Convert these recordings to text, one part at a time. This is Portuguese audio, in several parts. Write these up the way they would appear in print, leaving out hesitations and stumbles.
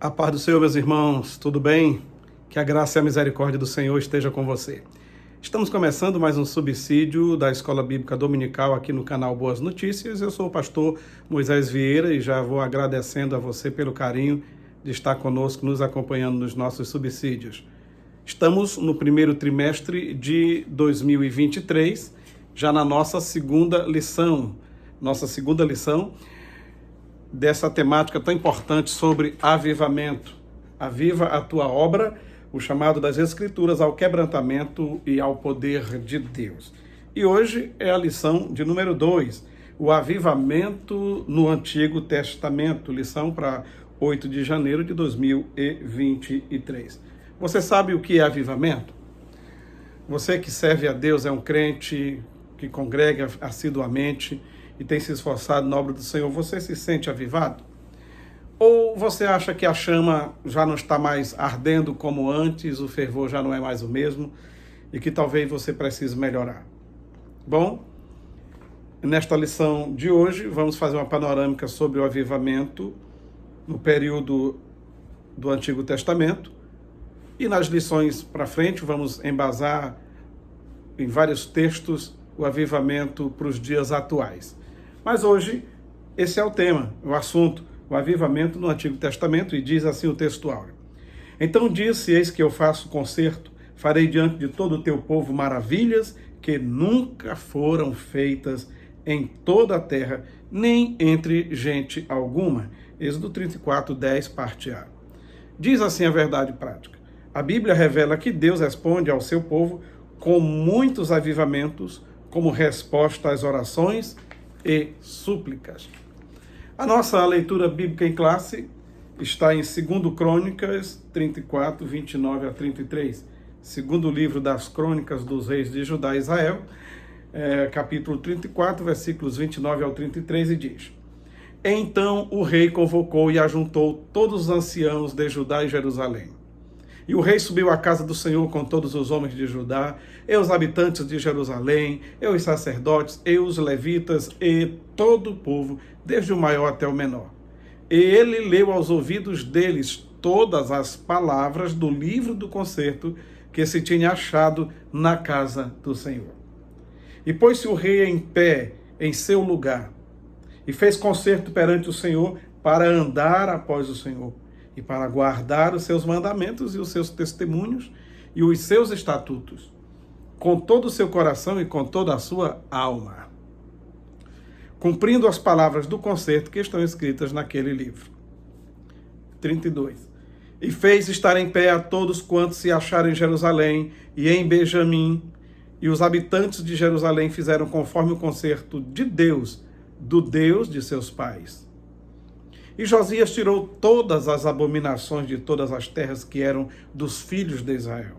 A paz do Senhor, meus irmãos, tudo bem? Que a graça e a misericórdia do Senhor esteja com você. Estamos começando mais um subsídio da Escola Bíblica Dominical aqui no canal Boas Notícias. Eu sou o pastor Moisés Vieira e já vou agradecendo a você pelo carinho de estar conosco, nos acompanhando nos nossos subsídios. Estamos no primeiro trimestre de 2023, já na nossa segunda lição dessa temática tão importante sobre avivamento. Aviva a tua obra, o chamado das Escrituras ao quebrantamento e ao poder de Deus. E hoje é a lição de número 2, o avivamento no Antigo Testamento, lição para 8 de janeiro de 2023. Você sabe o que é avivamento? Você que serve a Deus, é um crente que congrega assiduamente e tem se esforçado na obra do Senhor, você se sente avivado? Ou você acha que a chama já não está mais ardendo como antes, o fervor já não é mais o mesmo e que talvez você precise melhorar? Bom, nesta lição de hoje, vamos fazer uma panorâmica sobre o avivamento no período do Antigo Testamento e nas lições para frente vamos embasar em vários textos o avivamento para os dias atuais. Mas hoje, esse é o tema, o assunto, o avivamento no Antigo Testamento, e diz assim o texto áureo. Então disse, eis que eu faço concerto, farei diante de todo o teu povo maravilhas que nunca foram feitas em toda a terra, nem entre gente alguma. Êxodo 34, 10, parte A. Diz assim a verdade prática. A Bíblia revela que Deus responde ao seu povo com muitos avivamentos, como resposta às orações e súplicas. A nossa leitura bíblica em classe está em 2 Crônicas 34, 29 a 33. Segundo livro das Crônicas dos Reis de Judá e Israel, capítulo 34, versículos 29 ao 33, e diz: Então o rei convocou e ajuntou todos os anciãos de Judá e Jerusalém. E o rei subiu à casa do Senhor com todos os homens de Judá, e os habitantes de Jerusalém, e os sacerdotes, e os levitas, e todo o povo, desde o maior até o menor. E ele leu aos ouvidos deles todas as palavras do livro do concerto que se tinha achado na casa do Senhor. E pôs-se o rei em pé em seu lugar, e fez concerto perante o Senhor para andar após o Senhor, e para guardar os seus mandamentos e os seus testemunhos e os seus estatutos, com todo o seu coração e com toda a sua alma, cumprindo as palavras do concerto que estão escritas naquele livro. 32. E fez estar em pé a todos quantos se acharam em Jerusalém e em Benjamim, e os habitantes de Jerusalém fizeram conforme o concerto de Deus, do Deus de seus pais. E Josias tirou todas as abominações de todas as terras que eram dos filhos de Israel.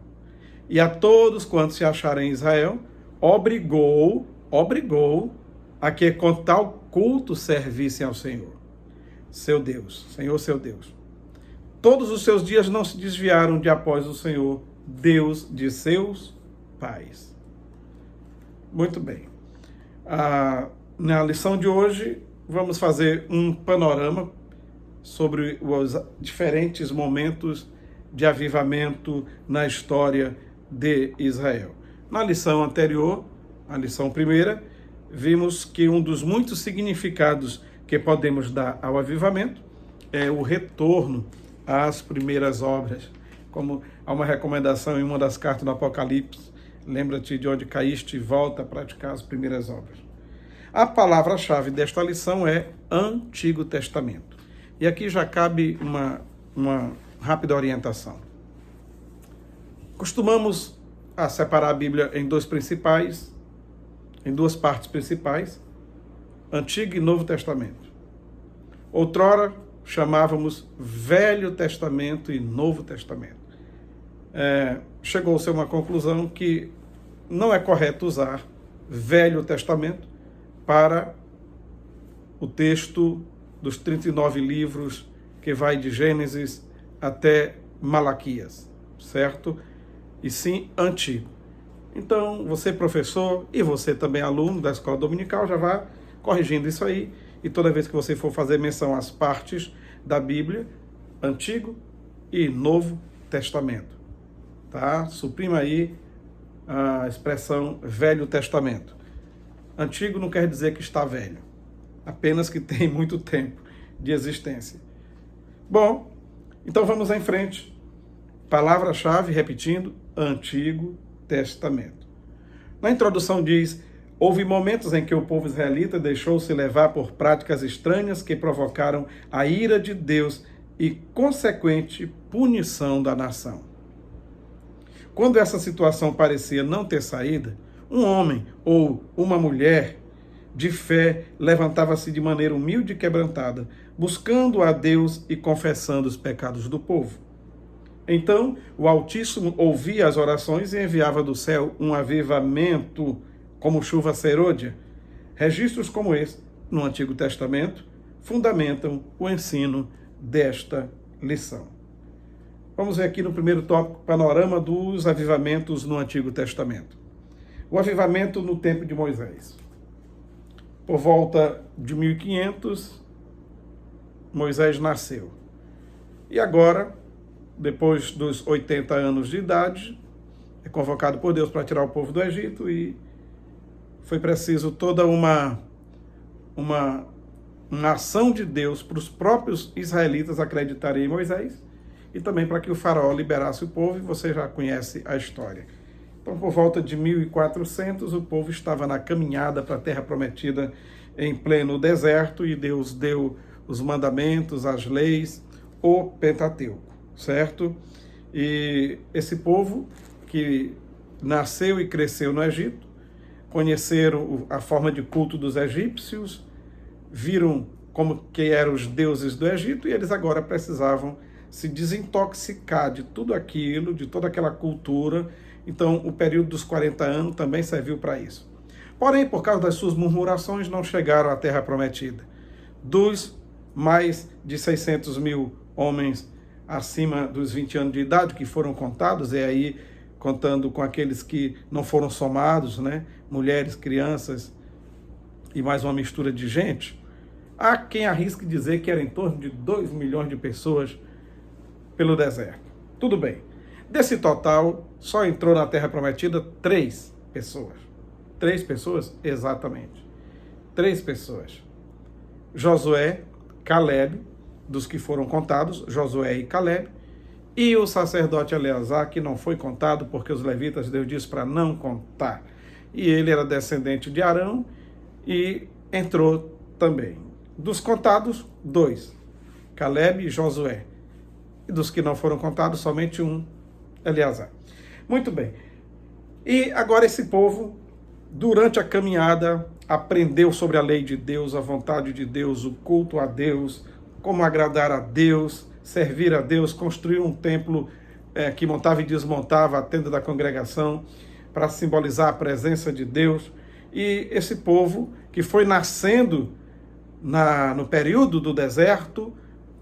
E a todos quantos se acharam em Israel, obrigou a que com tal culto servissem ao Senhor, seu Deus, Senhor seu Deus. Todos os seus dias não se desviaram de após o Senhor, Deus de seus pais. Muito bem. Na lição de hoje, vamos fazer um panorama sobre os diferentes momentos de avivamento na história de Israel. Na lição anterior, a lição primeira, vimos que um dos muitos significados que podemos dar ao avivamento é o retorno às primeiras obras. Como há uma recomendação em uma das cartas do Apocalipse, lembra-te de onde caíste e volta a praticar as primeiras obras. A palavra-chave desta lição é Antigo Testamento. E aqui já cabe uma rápida orientação. Costumamos a separar a Bíblia em duas partes principais, Antigo e Novo Testamento. Outrora chamávamos Velho Testamento e Novo Testamento. Chegou-se a uma conclusão que não é correto usar Velho Testamento para o texto dos 39 livros que vai de Gênesis até Malaquias, certo? E sim, Antigo. Então, você professor e você também aluno da escola dominical, já vá corrigindo isso aí, e toda vez que você for fazer menção às partes da Bíblia, Antigo e Novo Testamento. Tá? Suprima aí a expressão Velho Testamento. Antigo não quer dizer que está velho, apenas que tem muito tempo de existência. Bom, então vamos em frente. Palavra-chave, repetindo, Antigo Testamento. Na introdução diz: houve momentos em que o povo israelita deixou-se levar por práticas estranhas que provocaram a ira de Deus e consequente punição da nação. Quando essa situação parecia não ter saída, um homem ou uma mulher de fé levantava-se de maneira humilde e quebrantada, buscando a Deus e confessando os pecados do povo. Então, o Altíssimo ouvia as orações e enviava do céu um avivamento, como chuva serôdia. Registros como esse, no Antigo Testamento, fundamentam o ensino desta lição. Vamos ver aqui no primeiro tópico, panorama dos avivamentos no Antigo Testamento. O avivamento no tempo de Moisés. Por volta de 1500, Moisés nasceu. E agora, depois dos 80 anos de idade, é convocado por Deus para tirar o povo do Egito e foi preciso toda uma ação de Deus para os próprios israelitas acreditarem em Moisés e também para que o faraó liberasse o povo, e você já conhece a história. Então, por volta de 1400, o povo estava na caminhada para a Terra Prometida em pleno deserto e Deus deu os mandamentos, as leis, o Pentateuco, certo? E esse povo que nasceu e cresceu no Egito, conheceram a forma de culto dos egípcios, viram como que eram os deuses do Egito e eles agora precisavam se desintoxicar de tudo aquilo, de toda aquela cultura. Então, o período dos 40 anos também serviu para isso. Porém, por causa das suas murmurações, não chegaram à Terra Prometida. Dos mais de 600 mil homens acima dos 20 anos de idade que foram contados, e aí contando com aqueles que não foram somados, né? Mulheres, crianças e mais uma mistura de gente, há quem arrisque dizer que era em torno de 2 milhões de pessoas pelo deserto. Tudo bem. Desse total, só entrou na Terra Prometida 3 pessoas. 3 pessoas? Exatamente. 3 pessoas. Josué, Caleb, dos que foram contados, Josué e Caleb, e o sacerdote Eleazar, que não foi contado porque os levitas, Deus disse para não contar. E ele era descendente de Arão e entrou também. Dos contados, 2, Caleb e Josué. E dos que não foram contados, somente um, Eleazar. Muito bem. E agora esse povo, durante a caminhada, aprendeu sobre a lei de Deus, a vontade de Deus, o culto a Deus, como agradar a Deus, servir a Deus, construir um templo que montava e desmontava a tenda da congregação para simbolizar a presença de Deus. E esse povo que foi nascendo no período do deserto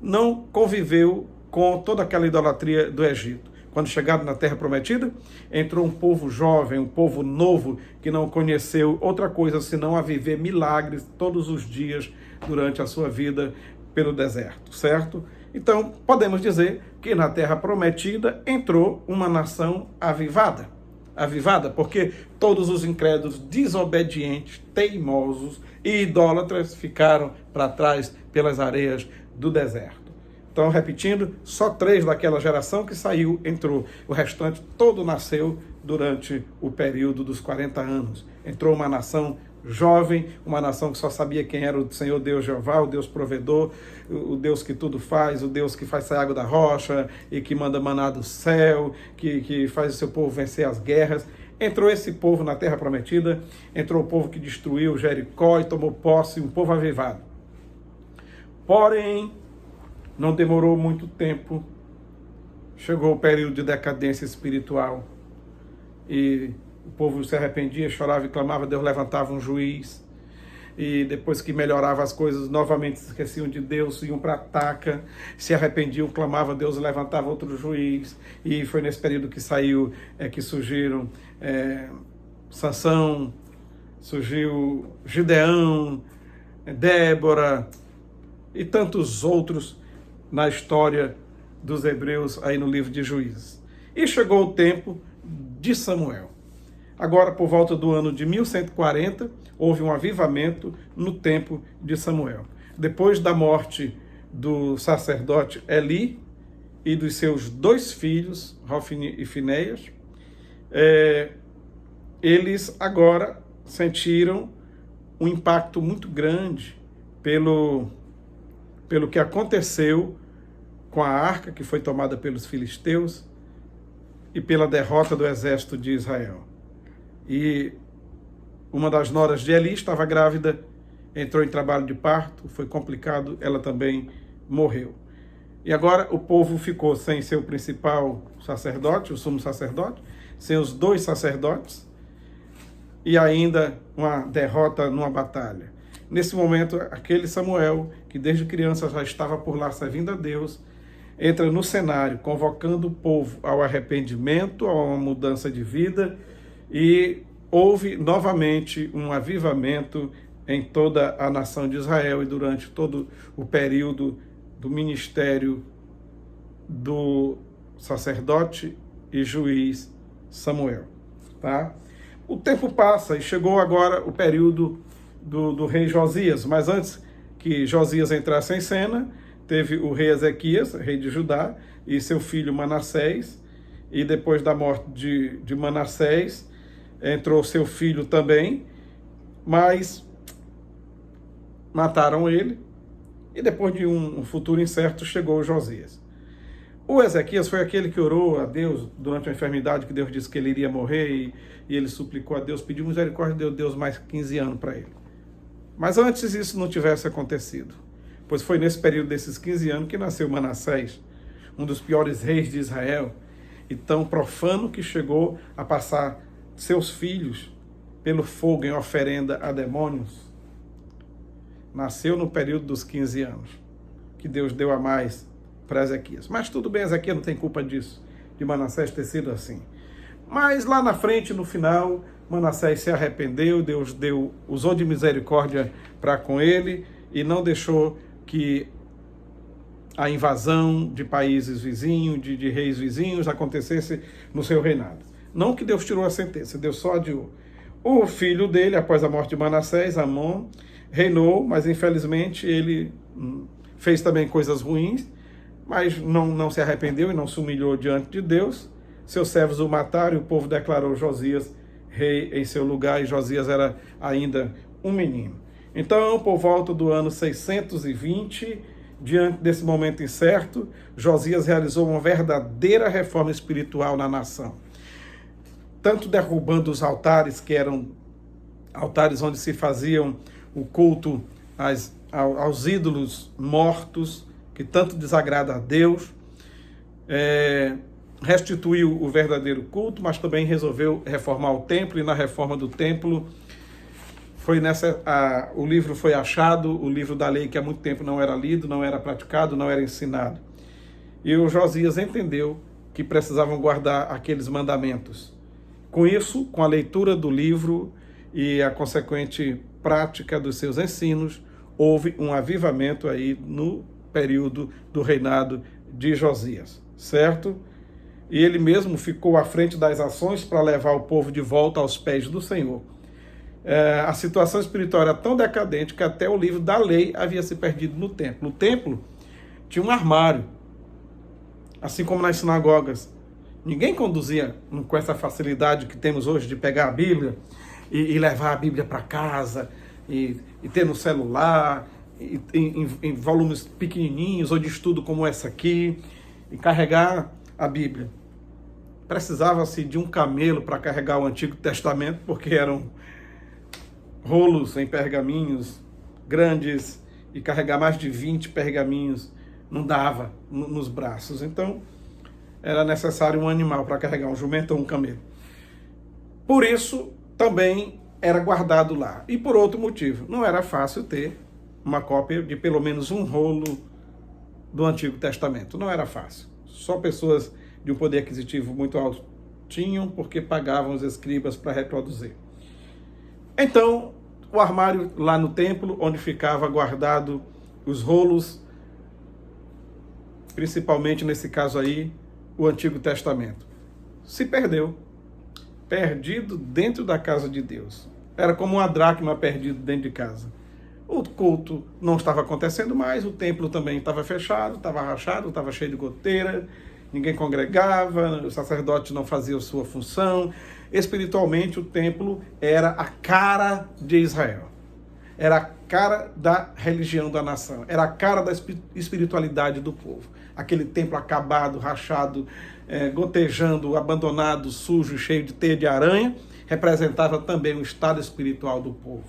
não conviveu com toda aquela idolatria do Egito. Quando chegaram na Terra Prometida, entrou um povo jovem, um povo novo, que não conheceu outra coisa senão a viver milagres todos os dias durante a sua vida pelo deserto, certo? Então, podemos dizer que na Terra Prometida entrou uma nação avivada. Avivada porque todos os incrédulos, desobedientes, teimosos e idólatras ficaram para trás pelas areias do deserto. Então, repetindo, só 3 daquela geração que saiu, entrou. O restante todo nasceu durante o período dos 40 anos. Entrou uma nação jovem, uma nação que só sabia quem era o Senhor Deus Jeová, o Deus provedor, o Deus que tudo faz, o Deus que faz sair água da rocha e que manda maná do céu, que faz o seu povo vencer as guerras. Entrou esse povo na Terra Prometida, entrou o povo que destruiu Jericó e tomou posse, um povo avivado. Porém, não demorou muito tempo, chegou o período de decadência espiritual e o povo se arrependia, chorava e clamava, Deus levantava um juiz e depois que melhorava as coisas, novamente se esqueciam de Deus, iam para a taca, se arrependiam, clamavam, Deus levantava outro juiz e foi nesse período que que surgiram Sansão, surgiu Gideão, Débora e tantos outros na história dos hebreus aí no livro de Juízes. E chegou o tempo de Samuel. Agora, por volta do ano de 1140, houve um avivamento no tempo de Samuel. Depois da morte do sacerdote Eli e dos seus 2 filhos, Hofni e Finéias, eles agora sentiram um impacto muito grande pelo que aconteceu com a arca que foi tomada pelos filisteus e pela derrota do exército de Israel. E uma das noras de Eli estava grávida, entrou em trabalho de parto, foi complicado, ela também morreu. E agora o povo ficou sem seu principal sacerdote, o sumo sacerdote, sem os 2 sacerdotes, e ainda uma derrota numa batalha. Nesse momento, aquele Samuel, que desde criança já estava por lá servindo a Deus, entra no cenário, convocando o povo ao arrependimento, a uma mudança de vida, e houve novamente um avivamento em toda a nação de Israel e durante todo o período do ministério do sacerdote e juiz Samuel. Tá? O tempo passa e chegou agora o período do rei Josias, mas antes que Josias entrasse em cena, teve o rei Ezequias, rei de Judá, e seu filho Manassés, e depois da morte de Manassés, entrou seu filho também, mas mataram ele, e depois de um futuro incerto chegou Josias. O Ezequias foi aquele que orou a Deus durante a enfermidade, que Deus disse que ele iria morrer, e ele suplicou a Deus, pediu misericórdia, deu Deus mais 15 anos para ele. Mas antes isso não tivesse acontecido, pois foi nesse período desses 15 anos que nasceu Manassés, um dos piores reis de Israel, e tão profano que chegou a passar seus filhos pelo fogo em oferenda a demônios. Nasceu no período dos 15 anos, que Deus deu a mais para Ezequias. Mas tudo bem, Ezequias não tem culpa disso, de Manassés ter sido assim. Mas lá na frente, no final, Manassés se arrependeu, Deus usou de misericórdia para com ele e não deixou que a invasão de países vizinhos, de reis vizinhos, acontecesse no seu reinado. Não que Deus tirou a sentença, Deus só adiou. O filho dele, após a morte de Manassés, Amon, reinou, mas infelizmente ele fez também coisas ruins, mas não se arrependeu e não se humilhou diante de Deus. Seus servos o mataram e o povo declarou Josias rei em seu lugar, e Josias era ainda um menino. Então, por volta do ano 620, diante desse momento incerto, Josias realizou uma verdadeira reforma espiritual na nação. Tanto derrubando os altares, que eram altares onde se faziam o culto aos ídolos mortos, que tanto desagrada a Deus, restituiu o verdadeiro culto, mas também resolveu reformar o templo, e na reforma do templo o livro foi achado, o livro da lei que há muito tempo não era lido, não era praticado, não era ensinado. E o Josias entendeu que precisavam guardar aqueles mandamentos. Com isso, com a leitura do livro e a consequente prática dos seus ensinos, houve um avivamento aí no período do reinado de Josias, certo? E ele mesmo ficou à frente das ações para levar o povo de volta aos pés do Senhor. A situação espiritual era tão decadente que até o livro da lei havia se perdido no templo. No templo tinha um armário, assim como nas sinagogas. Ninguém conduzia com essa facilidade que temos hoje de pegar a Bíblia e levar a Bíblia para casa, e ter no celular, em volumes pequenininhos, ou de estudo como essa aqui, e carregar a Bíblia. Precisava-se de um camelo para carregar o Antigo Testamento, porque eram rolos em pergaminhos grandes, e carregar mais de 20 pergaminhos não dava nos braços. Então, era necessário um animal para carregar, um jumento ou um camelo. Por isso, também era guardado lá. E por outro motivo, não era fácil ter uma cópia de pelo menos um rolo do Antigo Testamento. Não era fácil. Só pessoas de um poder aquisitivo muito alto tinham, porque pagavam os escribas para reproduzir. Então, o armário lá no templo, onde ficava guardado os rolos principalmente nesse caso aí, o Antigo Testamento. Se perdeu, perdido dentro da casa de Deus. Era como uma dracma perdida dentro de casa. O culto não estava acontecendo mais, o templo também estava fechado, estava rachado, estava cheio de goteira, ninguém congregava, os sacerdotes não faziam sua função. Espiritualmente, o templo era a cara de Israel. Era a cara da religião da nação, era a cara da espiritualidade do povo. Aquele templo acabado, rachado, gotejando, abandonado, sujo, cheio de teia de aranha, representava também o estado espiritual do povo.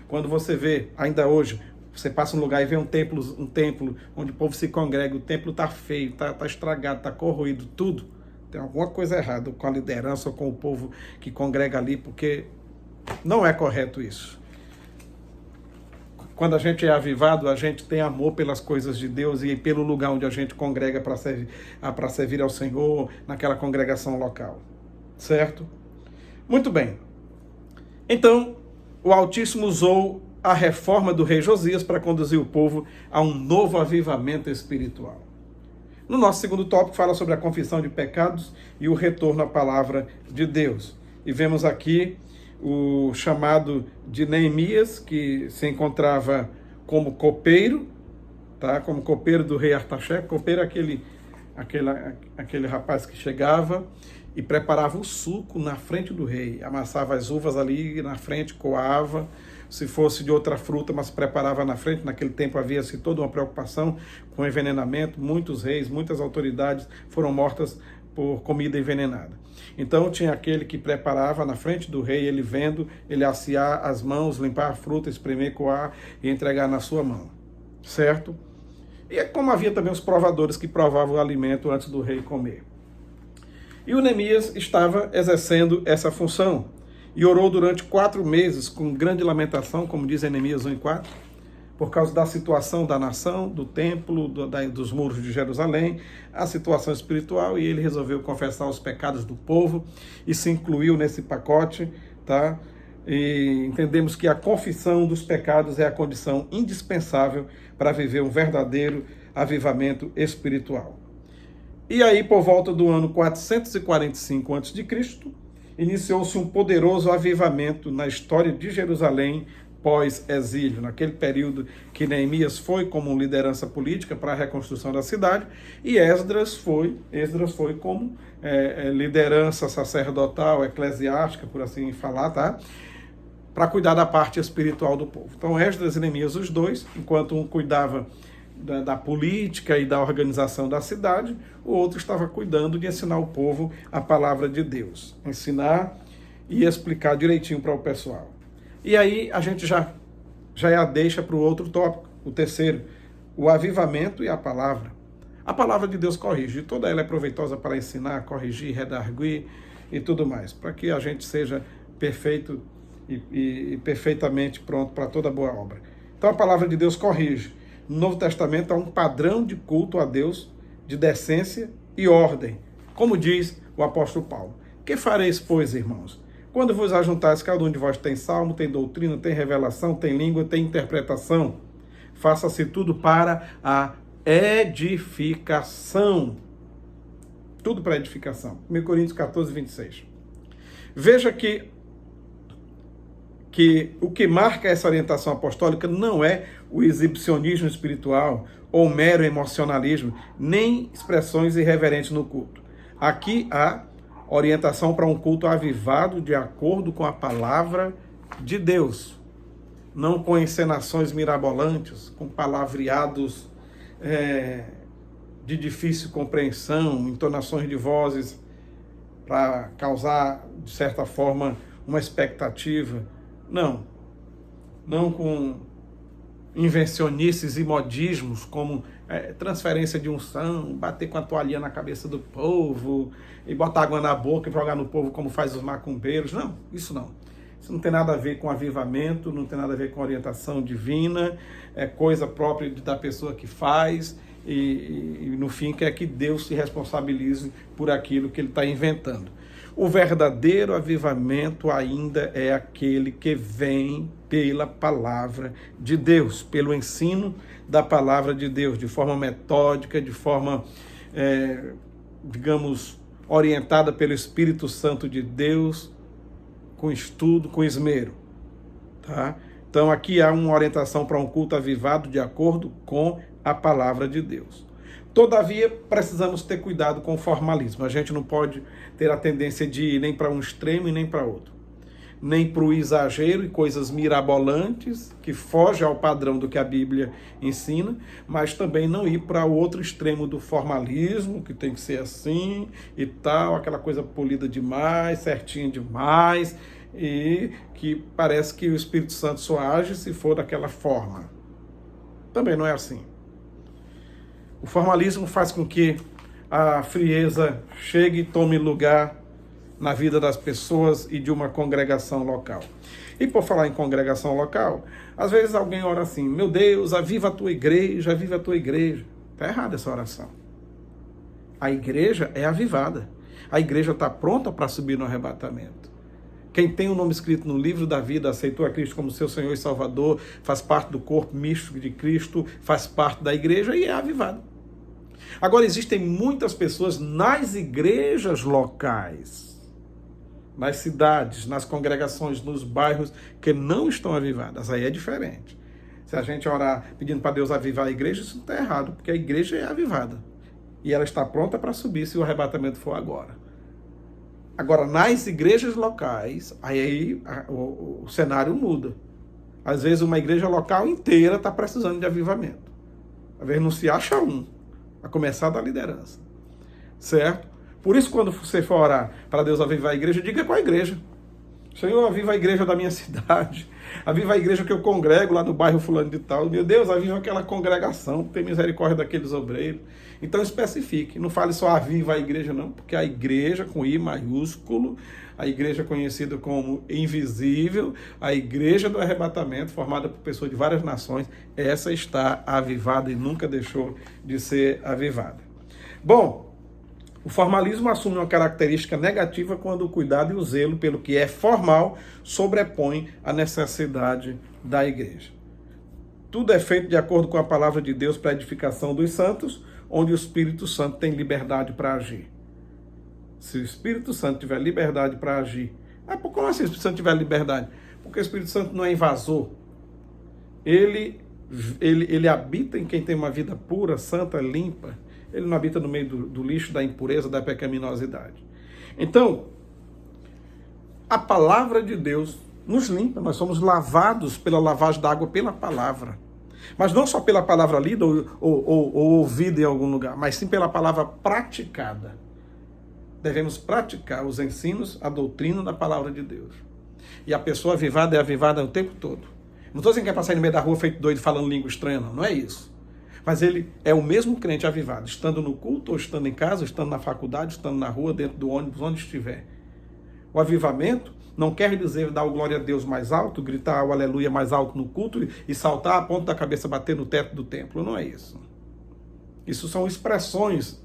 Quando você vê, ainda hoje, você passa um lugar e vê um templo onde o povo se congrega, o templo está feio, está estragado, está corroído, tudo. Tem alguma coisa errada com a liderança ou com o povo que congrega ali, porque não é correto isso. Quando a gente é avivado, a gente tem amor pelas coisas de Deus e pelo lugar onde a gente congrega para servir ao Senhor, naquela congregação local. Certo? Muito bem. Então, o Altíssimo usou a reforma do rei Josias para conduzir o povo a um novo avivamento espiritual. No nosso segundo tópico, fala sobre a confissão de pecados e o retorno à palavra de Deus. E vemos aqui o chamado de Neemias, que se encontrava como copeiro, tá? Como copeiro do rei Artaxerxes. Copeiro é aquele rapaz que chegava e preparava o suco na frente do rei, amassava as uvas ali na frente, coava, se fosse de outra fruta, mas preparava na frente. Naquele tempo havia-se toda uma preocupação com envenenamento, muitos reis, muitas autoridades foram mortas por comida envenenada. Então tinha aquele que preparava na frente do rei, ele vendo, ele aciar as mãos, limpar a fruta, espremer, coar e entregar na sua mão, certo? E é como havia também os provadores que provavam o alimento antes do rei comer. E o Neemias estava exercendo essa função e orou durante 4 meses com grande lamentação, como diz Neemias 1:4, por causa da situação da nação, do templo, dos muros de Jerusalém, a situação espiritual, e ele resolveu confessar os pecados do povo e se incluiu nesse pacote, tá? E entendemos que a confissão dos pecados é a condição indispensável para viver um verdadeiro avivamento espiritual. E aí, por volta do ano 445 a.C., iniciou-se um poderoso avivamento na história de Jerusalém pós-exílio, naquele período que Neemias foi como liderança política para a reconstrução da cidade, e Esdras foi como liderança sacerdotal, eclesiástica, por assim falar, tá? Para cuidar da parte espiritual do povo. Então, Esdras e Neemias, os dois, enquanto um cuidava da política e da organização da cidade, o outro estava cuidando de ensinar o povo a palavra de Deus, ensinar e explicar direitinho para o pessoal. E aí a gente já a deixa para o outro tópico, o terceiro, o avivamento e a palavra. A palavra de Deus corrige, toda ela é proveitosa para ensinar, corrigir, redarguir e tudo mais, para que a gente seja perfeito e perfeitamente pronto para toda boa obra. Então a palavra de Deus corrige. No Novo Testamento há um padrão de culto a Deus, de decência e ordem. Como diz o apóstolo Paulo: que fareis, pois, irmãos? Quando vos ajuntais, cada um de vós tem salmo, tem doutrina, tem revelação, tem língua, tem interpretação. Faça-se tudo para a edificação. Tudo para edificação. 1 Coríntios 14, 26. Veja que o que marca essa orientação apostólica não é o exibicionismo espiritual ou mero emocionalismo, nem expressões irreverentes no culto. Aqui há orientação para um culto avivado de acordo com a palavra de Deus, não com encenações mirabolantes, com palavreados de difícil compreensão, entonações de vozes para causar, de certa forma, uma expectativa. Não com invencionices e modismos, como transferência de unção, bater com a toalhinha na cabeça do povo, e botar água na boca e jogar no povo como faz os macumbeiros. Não, isso não. Isso não tem nada a ver com avivamento, não tem nada a ver com orientação divina, é coisa própria da pessoa que faz, e no fim quer que Deus se responsabilize por aquilo que ele está inventando. O verdadeiro avivamento ainda é aquele que vem pela palavra de Deus, pelo ensino da palavra de Deus, de forma metódica, de forma, digamos, orientada pelo Espírito Santo de Deus, com estudo, com esmero. Tá? Então aqui há uma orientação para um culto avivado de acordo com a palavra de Deus. Todavia, precisamos ter cuidado com o formalismo. A gente não pode ter a tendência de ir nem para um extremo e nem para outro. Nem para o exagero e coisas mirabolantes, que fogem ao padrão do que a Bíblia ensina, mas também não ir para o outro extremo do formalismo, que tem que ser assim e tal, aquela coisa polida demais, certinha demais, e que parece que o Espírito Santo só age se for daquela forma. Também não é assim. O formalismo faz com que a frieza chegue e tome lugar na vida das pessoas e de uma congregação local. E por falar em congregação local, às vezes alguém ora assim: meu Deus, aviva a tua igreja, aviva a tua igreja. Está errada essa oração. A igreja é avivada. A igreja está pronta para subir no arrebatamento. Quem tem o nome escrito no livro da vida, aceitou a Cristo como seu Senhor e Salvador, faz parte do corpo místico de Cristo, faz parte da igreja e é avivado. Agora, existem muitas pessoas nas igrejas locais, nas cidades, nas congregações, nos bairros, que não estão avivadas. Aí é diferente. Se a gente orar pedindo para Deus avivar a igreja, isso não está errado, porque a igreja é avivada. E ela está pronta para subir se o arrebatamento for agora. Agora, nas igrejas locais, aí o cenário muda. Às vezes uma igreja local inteira está precisando de avivamento. Às vezes não se acha um, a começar da liderança. Certo? Por isso, quando você for orar para Deus avivar a igreja, diga qual a igreja. Senhor, aviva a igreja da minha cidade. Aviva a igreja que eu congrego lá no bairro fulano de tal. Meu Deus, aviva aquela congregação. Tem misericórdia daqueles obreiros. Então especifique. Não fale só aviva a igreja, não. Porque a igreja com I maiúsculo, a igreja conhecida como invisível, a igreja do arrebatamento, formada por pessoas de várias nações, essa está avivada e nunca deixou de ser avivada. Bom, o formalismo assume uma característica negativa quando o cuidado e o zelo pelo que é formal sobrepõem a necessidade da igreja. Tudo é feito de acordo com a palavra de Deus para a edificação dos santos, onde o Espírito Santo tem liberdade para agir. Se o Espírito Santo tiver liberdade para agir... como assim o Espírito Santo tiver liberdade? Porque o Espírito Santo não é invasor. Ele habita em quem tem uma vida pura, santa, limpa. Ele não habita no meio do lixo, da impureza, da pecaminosidade. Então, a palavra de Deus nos limpa. Nós somos lavados pela lavagem da água pela palavra. Mas não só pela palavra lida ou ouvida em algum lugar, mas sim pela palavra praticada. Devemos praticar os ensinos, a doutrina da palavra de Deus. E a pessoa avivada é avivada o tempo todo. Não estou dizendo que é passar no meio da rua feito doido falando língua estranha, não é isso. Mas ele é o mesmo crente avivado, estando no culto, ou estando em casa, ou estando na faculdade, estando na rua, dentro do ônibus, onde estiver. O avivamento não quer dizer dar o glória a Deus mais alto, gritar o aleluia mais alto no culto e saltar a ponta da cabeça, bater no teto do templo. Não é isso. Isso são expressões,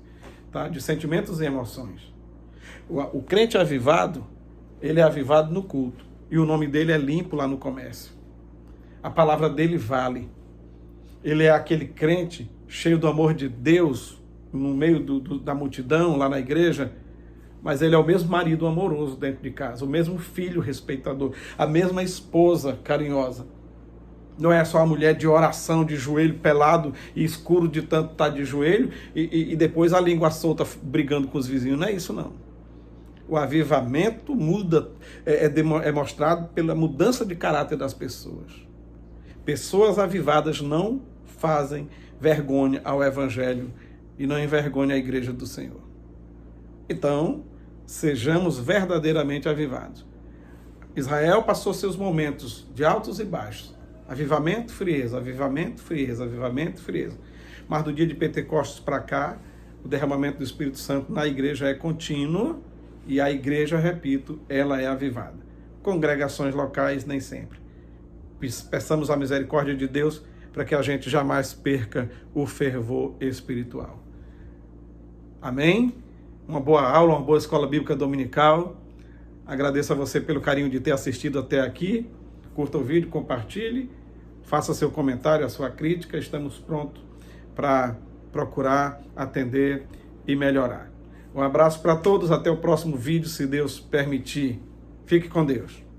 tá, de sentimentos e emoções. O crente avivado, ele é avivado no culto. E o nome dele é limpo lá no comércio. A palavra dele vale. Ele é aquele crente cheio do amor de Deus no meio da multidão, lá na igreja, mas ele é o mesmo marido amoroso dentro de casa, o mesmo filho respeitador, a mesma esposa carinhosa. Não é só a mulher de oração, de joelho pelado e escuro de tanto estar de joelho e depois a língua solta brigando com os vizinhos. Não é isso, não. O avivamento é mostrado pela mudança de caráter das pessoas. Pessoas avivadas não fazem vergonha ao Evangelho e não envergonham a igreja do Senhor. Então, sejamos verdadeiramente avivados. Israel passou seus momentos de altos e baixos. Avivamento, frieza, avivamento, frieza, avivamento, frieza. Mas do dia de Pentecostes para cá, o derramamento do Espírito Santo na igreja é contínuo e a igreja, repito, ela é avivada. Congregações locais, nem sempre. Peçamos a misericórdia de Deus para que a gente jamais perca o fervor espiritual. Amém? uma boa aula, uma boa escola bíblica dominical. Agradeço a você pelo carinho de ter assistido até aqui. Curta o vídeo, compartilhe, faça seu comentário, a sua crítica. Estamos prontos para procurar atender e melhorar. Um abraço para todos, até o próximo vídeo, se Deus permitir. Fique com Deus.